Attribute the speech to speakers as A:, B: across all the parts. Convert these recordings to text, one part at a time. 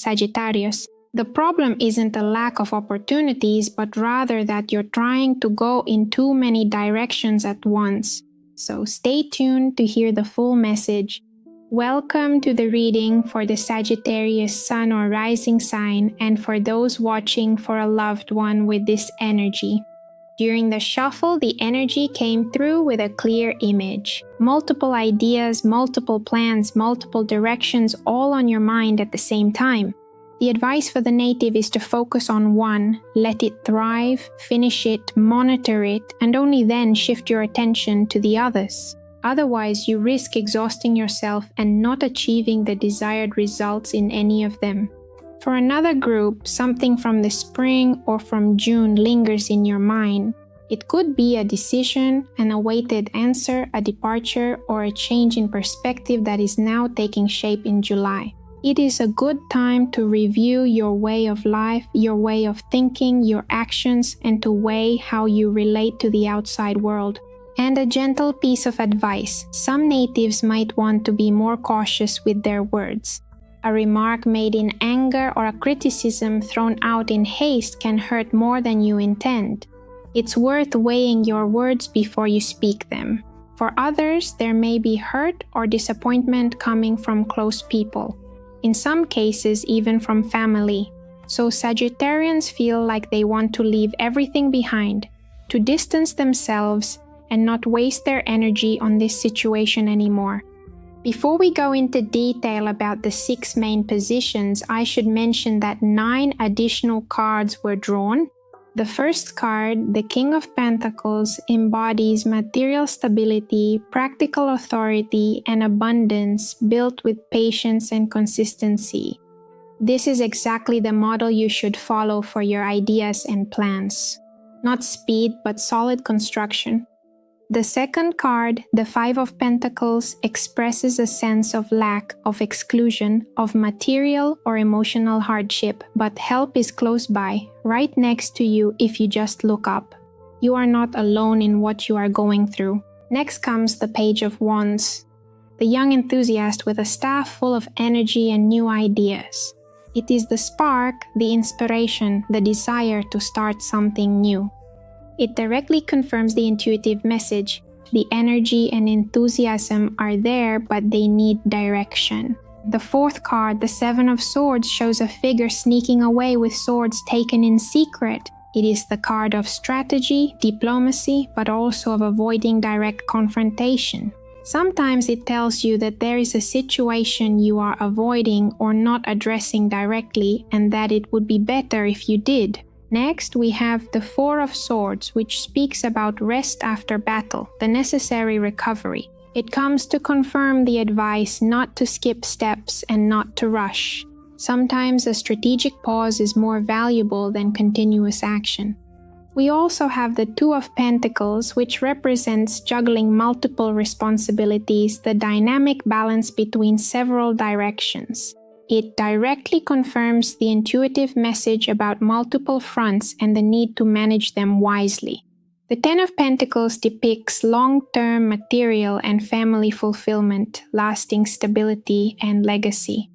A: Sagittarius. The problem isn't a lack of opportunities, but rather that you're trying to go in too many directions at once. So stay tuned to hear the full message. Welcome to the reading for the Sagittarius sun or rising sign, and for those watching for a loved one with this energy. During the shuffle, the energy came through with a clear image. Multiple ideas, multiple plans, multiple directions, all on your mind at the same time. The advice for the native is to focus on one, let it thrive, finish it, monitor it, and only then shift your attention to the others. Otherwise, you risk exhausting yourself and not achieving the desired results in any of them. For another group, something from the spring or from June lingers in your mind. It could be a decision, an awaited answer, a departure, or a change in perspective that is now taking shape in July. It is a good time to review your way of life, your way of thinking, your actions, and to weigh how you relate to the outside world. And a gentle piece of advice: some natives might want to be more cautious with their words. A remark made in anger or a criticism thrown out in haste can hurt more than you intend. It's worth weighing your words before you speak them. For others, there may be hurt or disappointment coming from close people. In some cases, even from family. So Sagittarians feel like they want to leave everything behind, to distance themselves, and not waste their energy on this situation anymore. Before we go into detail about the 6 main positions, I should mention that 9 additional cards were drawn. The first card, the King of Pentacles, embodies material stability, practical authority, and abundance built with patience and consistency. This is exactly the model you should follow for your ideas and plans. Not speed, but solid construction. The second card, the 5 of Pentacles, expresses a sense of lack, of exclusion, of material or emotional hardship, but help is close by, right next to you if you just look up. You are not alone in what you are going through. Next comes the Page of Wands, the young enthusiast with a staff full of energy and new ideas. It is the spark, the inspiration, the desire to start something new. It directly confirms the intuitive message. The energy and enthusiasm are there, but they need direction. The fourth card, the 7 of Swords, shows a figure sneaking away with swords taken in secret. It is the card of strategy, diplomacy, but also of avoiding direct confrontation. Sometimes it tells you that there is a situation you are avoiding or not addressing directly, and that it would be better if you did. Next, we have the 4 of Swords, which speaks about rest after battle, the necessary recovery. It comes to confirm the advice not to skip steps and not to rush. Sometimes a strategic pause is more valuable than continuous action. We also have the 2 of Pentacles, which represents juggling multiple responsibilities, the dynamic balance between several directions. It directly confirms the intuitive message about multiple fronts and the need to manage them wisely. The 10 of Pentacles depicts long-term material and family fulfillment, lasting stability, and legacy.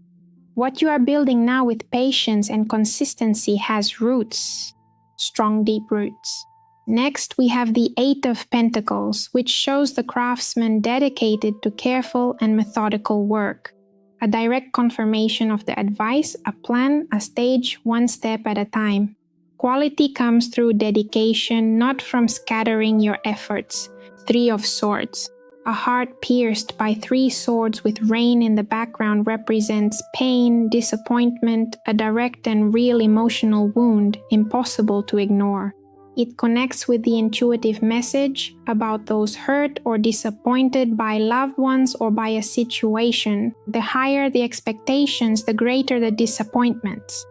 A: What you are building now with patience and consistency has roots, strong, deep roots. Next, we have the 8 of Pentacles, which shows the craftsman dedicated to careful and methodical work. A direct confirmation of the advice, a plan, a stage, one step at a time. Quality comes through dedication, not from scattering your efforts. 3 of Swords. A heart pierced by 3 swords with rain in the background represents pain, disappointment, a direct and real emotional wound, impossible to ignore. It connects with the intuitive message about those hurt or disappointed by loved ones or by a situation. The higher the expectations, the greater the disappointments.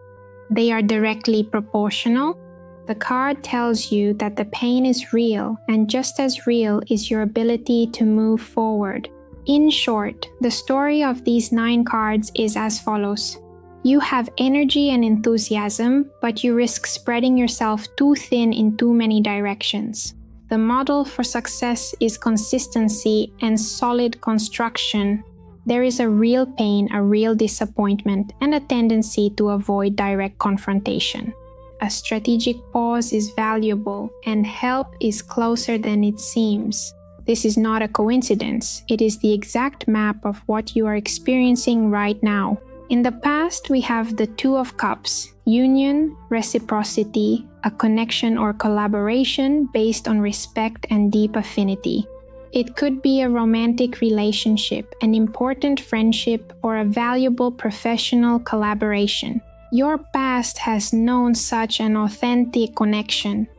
A: They are directly proportional. The card tells you that the pain is real, and just as real is your ability to move forward. In short, the story of these 9 cards is as follows. You have energy and enthusiasm, but you risk spreading yourself too thin in too many directions. The model for success is consistency and solid construction. There is a real pain, a real disappointment, and a tendency to avoid direct confrontation. A strategic pause is valuable, and help is closer than it seems. This is not a coincidence. It is the exact map of what you are experiencing right now. In the past, we have the Two of Cups, union, reciprocity, a connection or collaboration based on respect and deep affinity. It could be a romantic relationship, an important friendship, or a valuable professional collaboration. Your past has known such an authentic connection,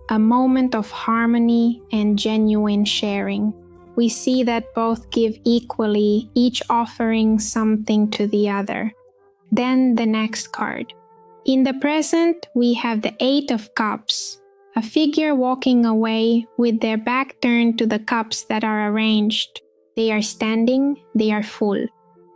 A: a moment of harmony and genuine sharing. We see that both give equally, each offering something to the other. Then the next card. In the present, we have the Eight of Cups, a figure walking away with their back turned to the cups that are arranged. They are standing, they are full.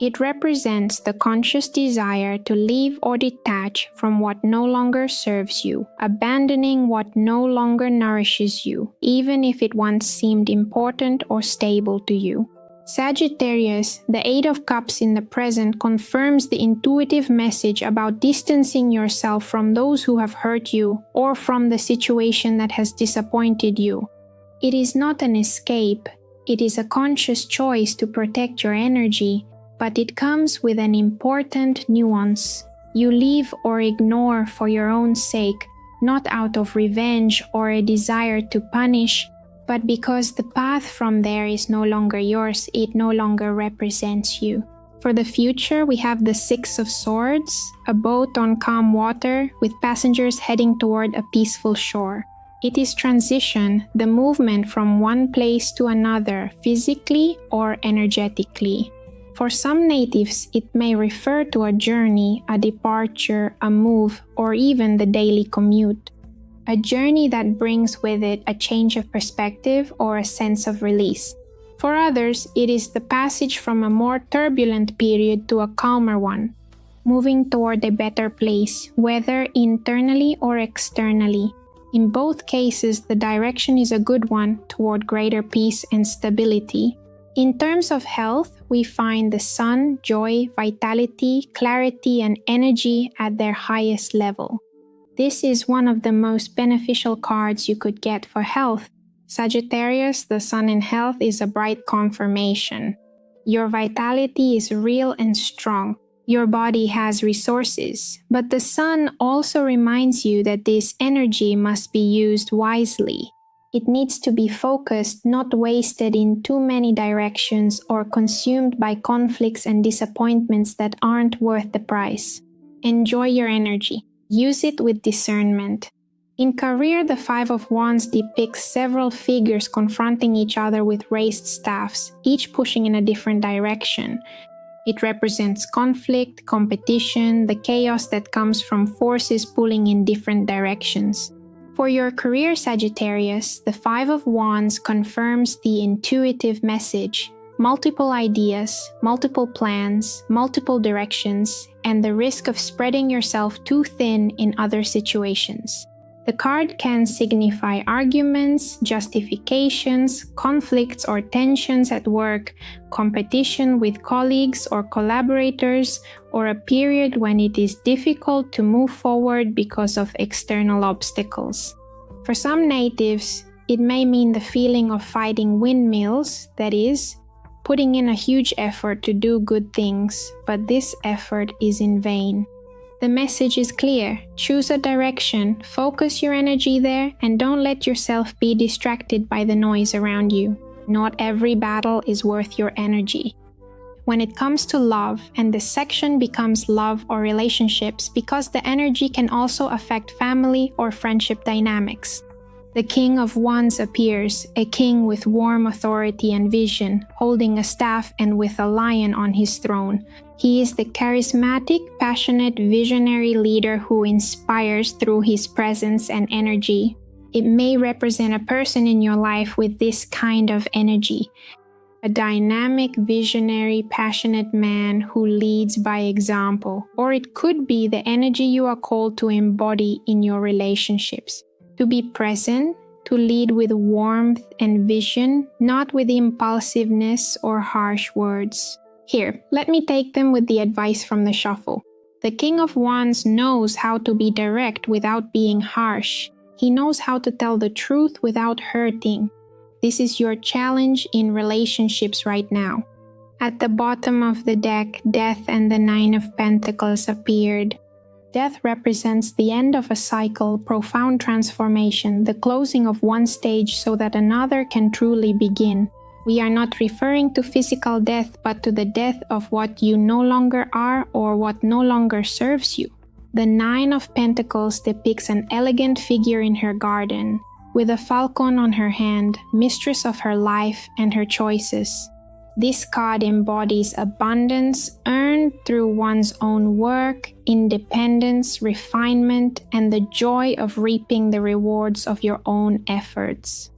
A: It represents the conscious desire to leave or detach from what no longer serves you, abandoning what no longer nourishes you, even if it once seemed important or stable to you. Sagittarius, the Eight of Cups in the present confirms the intuitive message about distancing yourself from those who have hurt you or from the situation that has disappointed you. It is not an escape, it is a conscious choice to protect your energy, but it comes with an important nuance. You leave or ignore for your own sake, not out of revenge or a desire to punish, but because the path from there is no longer yours, it no longer represents you. For the future, we have the Six of Swords, a boat on calm water with passengers heading toward a peaceful shore. It is transition, the movement from one place to another, physically or energetically. For some natives, it may refer to a journey, a departure, a move, or even the daily commute. A journey that brings with it a change of perspective or a sense of release. For others, it is the passage from a more turbulent period to a calmer one, moving toward a better place, whether internally or externally. In both cases, the direction is a good one toward greater peace and stability. In terms of health, we find the sun, joy, vitality, clarity, and energy at their highest level. This is one of the most beneficial cards you could get for health. Sagittarius, the sun in health, is a bright confirmation. Your vitality is real and strong. Your body has resources, but the sun also reminds you that this energy must be used wisely. It needs to be focused, not wasted in too many directions or consumed by conflicts and disappointments that aren't worth the price. Enjoy your energy. Use it with discernment. In career, the Five of Wands depicts several figures confronting each other with raised staffs, each pushing in a different direction. It represents conflict, competition, the chaos that comes from forces pulling in different directions. For your career, Sagittarius, the Five of Wands confirms the intuitive message, multiple ideas, multiple plans, multiple directions, and the risk of spreading yourself too thin in other situations. The card can signify arguments, justifications, conflicts or tensions at work, competition with colleagues or collaborators, or a period when it is difficult to move forward because of external obstacles. For some natives, it may mean the feeling of fighting windmills, that is, putting in a huge effort to do good things, but this effort is in vain. The message is clear. Choose a direction, focus your energy there, and don't let yourself be distracted by the noise around you. Not every battle is worth your energy. When it comes to love, and this section becomes love or relationships because the energy can also affect family or friendship dynamics. The King of Wands appears, a king with warm authority and vision, holding a staff and with a lion on his throne. He is the charismatic, passionate, visionary leader who inspires through his presence and energy. It may represent a person in your life with this kind of energy. A dynamic, visionary, passionate man who leads by example. Or it could be the energy you are called to embody in your relationships. To be present, to lead with warmth and vision, not with impulsiveness or harsh words. Here, let me take them with the advice from the shuffle. The King of Wands knows how to be direct without being harsh. He knows how to tell the truth without hurting. This is your challenge in relationships right now. At the bottom of the deck, Death and the Nine of Pentacles appeared. Death represents the end of a cycle, profound transformation, the closing of one stage so that another can truly begin. We are not referring to physical death, but to the death of what you no longer are or what no longer serves you. The Nine of Pentacles depicts an elegant figure in her garden, with a falcon on her hand, mistress of her life and her choices. This card embodies abundance earned through one's own work, independence, refinement, and the joy of reaping the rewards of your own efforts.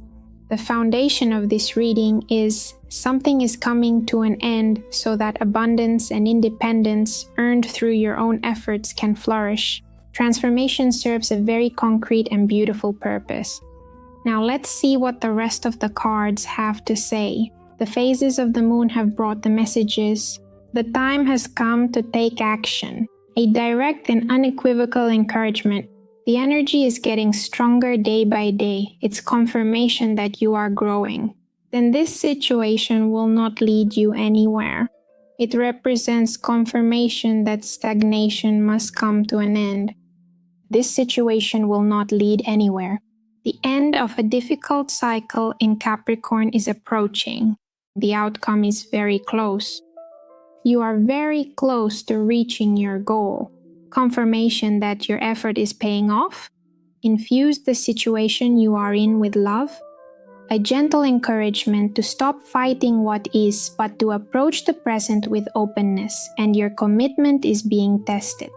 A: The foundation of this reading is something is coming to an end so that abundance and independence earned through your own efforts can flourish. Transformation serves a very concrete and beautiful purpose. Now let's see what the rest of the cards have to say. The phases of the moon have brought the messages. The time has come to take action. A direct and unequivocal encouragement. The energy is getting stronger day by day. It's confirmation that you are growing. Then this situation will not lead you anywhere. It represents confirmation that stagnation must come to an end. This situation will not lead anywhere. The end of a difficult cycle in Capricorn is approaching. The outcome is very close. You are very close to reaching your goal. Confirmation that your effort is paying off. Infuse the situation you are in with love. A gentle encouragement to stop fighting what is, but to approach the present with openness, and your commitment is being tested.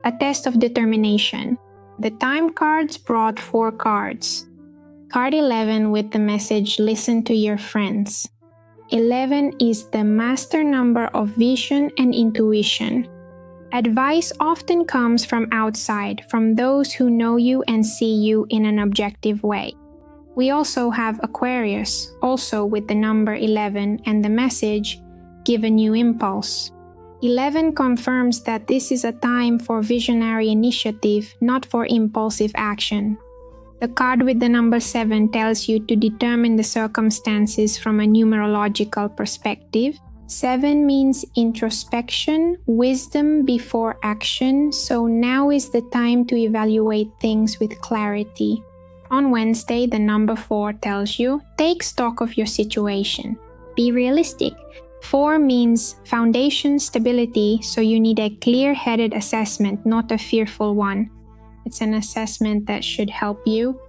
A: A test of determination. The time cards brought 4 cards. Card 11 with the message, listen to your friends. 11 is the master number of vision and intuition. Advice often comes from outside, from those who know you and see you in an objective way. We also have Aquarius, also with the number 11 and the message, give a new impulse. 11 confirms that this is a time for visionary initiative, not for impulsive action. The card with the number 7 tells you to determine the circumstances from a numerological perspective. 7 means introspection, wisdom before action, so now is the time to evaluate things with clarity. On Wednesday, the number 4 tells you, take stock of your situation. Be realistic. 4 means foundation stability, so you need a clear-headed assessment, not a fearful one. It's an assessment that should help you.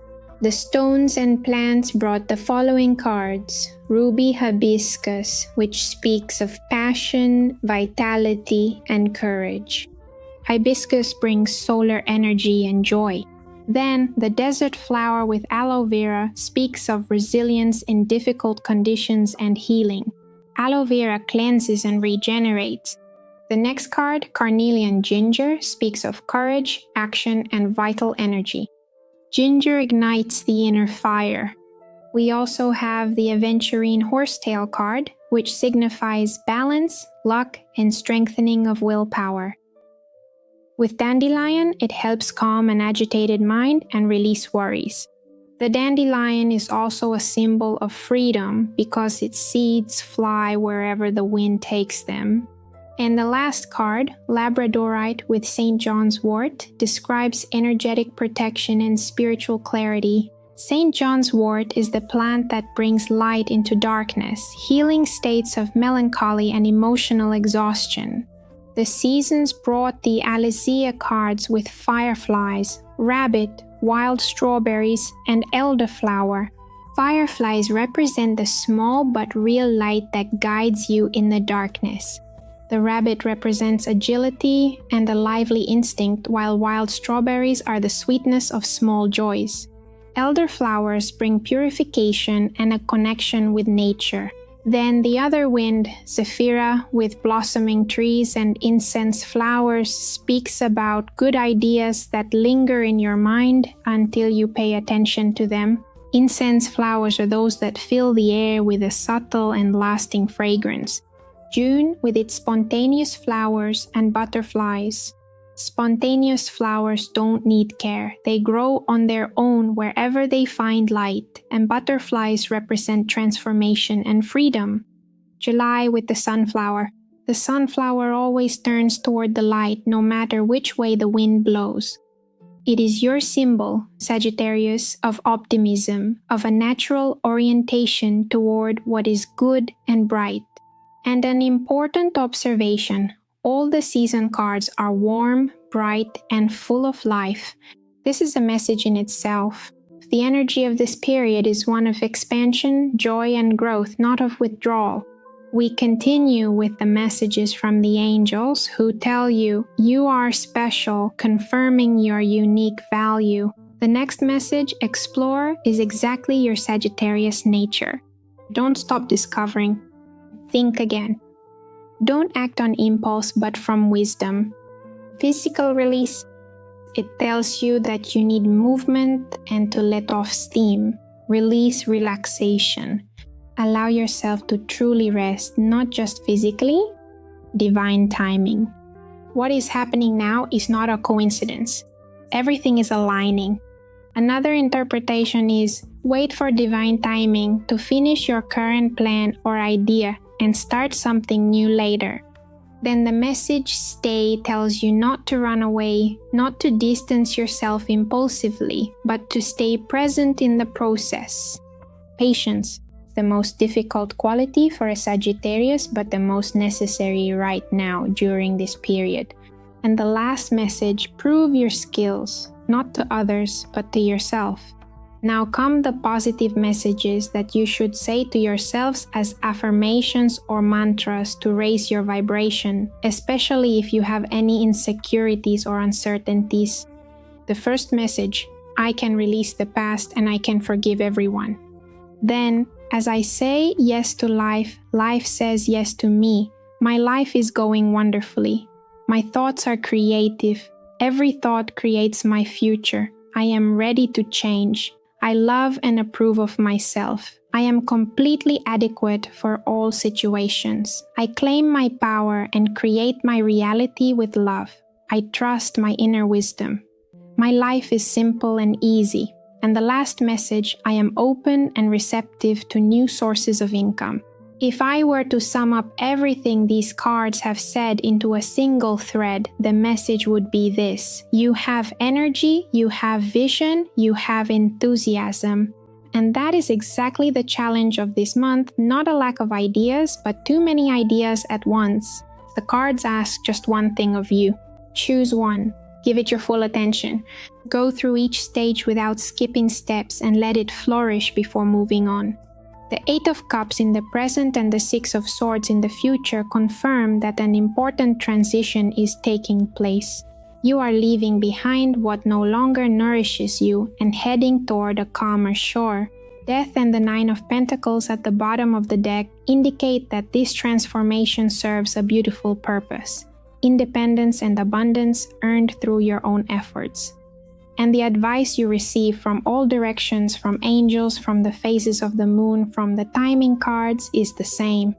A: The stones and plants brought the following cards. Ruby hibiscus, which speaks of passion, vitality, and courage. Hibiscus brings solar energy and joy. Then, the desert flower with aloe vera speaks of resilience in difficult conditions and healing. Aloe vera cleanses and regenerates. The next card, Carnelian Ginger, speaks of courage, action, and vital energy. Ginger ignites the inner fire. We also have the Aventurine Horsetail card, which signifies balance, luck, and strengthening of willpower. With Dandelion, it helps calm an agitated mind and release worries. The dandelion is also a symbol of freedom because its seeds fly wherever the wind takes them. And the last card, Labradorite with St. John's wort, describes energetic protection and spiritual clarity. St. John's wort is the plant that brings light into darkness, healing states of melancholy and emotional exhaustion. The seasons brought the Alizea cards with fireflies, rabbit, wild strawberries, and elderflower. Fireflies represent the small but real light that guides you in the darkness. The rabbit represents agility and a lively instinct, while wild strawberries are the sweetness of small joys. Elderflowers bring purification and a connection with nature. Then the other wind, Zephyra, with blossoming trees and incense flowers, speaks about good ideas that linger in your mind until you pay attention to them. Incense flowers are those that fill the air with a subtle and lasting fragrance. June with its spontaneous flowers and butterflies. Spontaneous flowers don't need care. They grow on their own wherever they find light, and butterflies represent transformation and freedom. July with the sunflower. The sunflower always turns toward the light no matter which way the wind blows. It is your symbol, Sagittarius, of optimism, of a natural orientation toward what is good and bright. And an important observation, all the season cards are warm, bright, and full of life. This is a message in itself. The energy of this period is one of expansion, joy, and growth, not of withdrawal. We continue with the messages from the angels who tell you you are special, confirming your unique value. The next message, explore, is exactly your Sagittarius nature. Don't stop discovering. Think again. Don't act on impulse but from wisdom. Physical release. It tells you that you need movement and to let off steam. Release relaxation. Allow yourself to truly rest, not just physically. Divine timing. What is happening now is not a coincidence. Everything is aligning. Another interpretation is wait for divine timing to finish your current plan or idea and start something new later. Then the message stay tells you not to run away, not to distance yourself impulsively, but to stay present in the process. Patience, the most difficult quality for a Sagittarius, but the most necessary right now during this period. And the last message, prove your skills, not to others, but to yourself. Now come the positive messages that you should say to yourselves as affirmations or mantras to raise your vibration, especially if you have any insecurities or uncertainties. The first message, I can release the past and I can forgive everyone. Then, as I say yes to life, life says yes to me. My life is going wonderfully. My thoughts are creative. Every thought creates my future. I am ready to change. I love and approve of myself. I am completely adequate for all situations. I claim my power and create my reality with love. I trust my inner wisdom. My life is simple and easy. And the last message, I am open and receptive to new sources of income. If I were to sum up everything these cards have said into a single thread, the message would be this. You have energy, you have vision, you have enthusiasm. And that is exactly the challenge of this month, not a lack of ideas, but too many ideas at once. The cards ask just one thing of you. Choose one. Give it your full attention. Go through each stage without skipping steps and let it flourish before moving on. The Eight of Cups in the present and the Six of Swords in the future confirm that an important transition is taking place. You are leaving behind what no longer nourishes you and heading toward a calmer shore. Death and the Nine of Pentacles at the bottom of the deck indicate that this transformation serves a beautiful purpose. Independence and abundance earned through your own efforts. And the advice you receive from all directions, from angels, from the phases of the moon, from the timing cards is the same.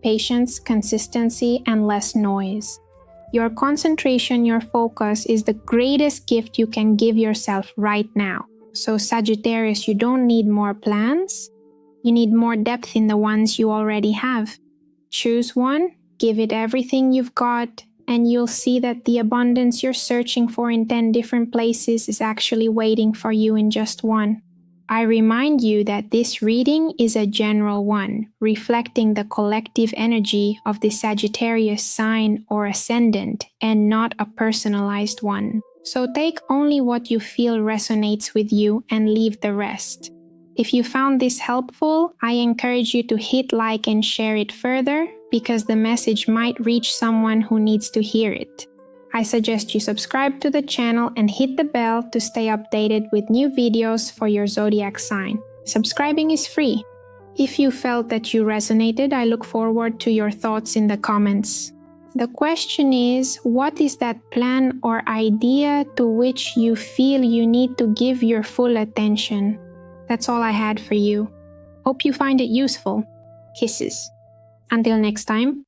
A: Patience, consistency, and less noise. Your concentration, your focus is the greatest gift you can give yourself right now. So Sagittarius, you don't need more plans. You need more depth in the ones you already have. Choose one, give it everything you've got, and you'll see that the abundance you're searching for in 10 different places is actually waiting for you in just one. I remind you that this reading is a general one, reflecting the collective energy of the Sagittarius sign or ascendant, and not a personalized one. So take only what you feel resonates with you and leave the rest. If you found this helpful, I encourage you to hit like and share it further, because the message might reach someone who needs to hear it. I suggest you subscribe to the channel and hit the bell to stay updated with new videos for your zodiac sign. Subscribing is free. If you felt that you resonated, I look forward to your thoughts in the comments. The question is, what is that plan or idea to which you feel you need to give your full attention? That's all I had for you. Hope you find it useful. Kisses. Until next time.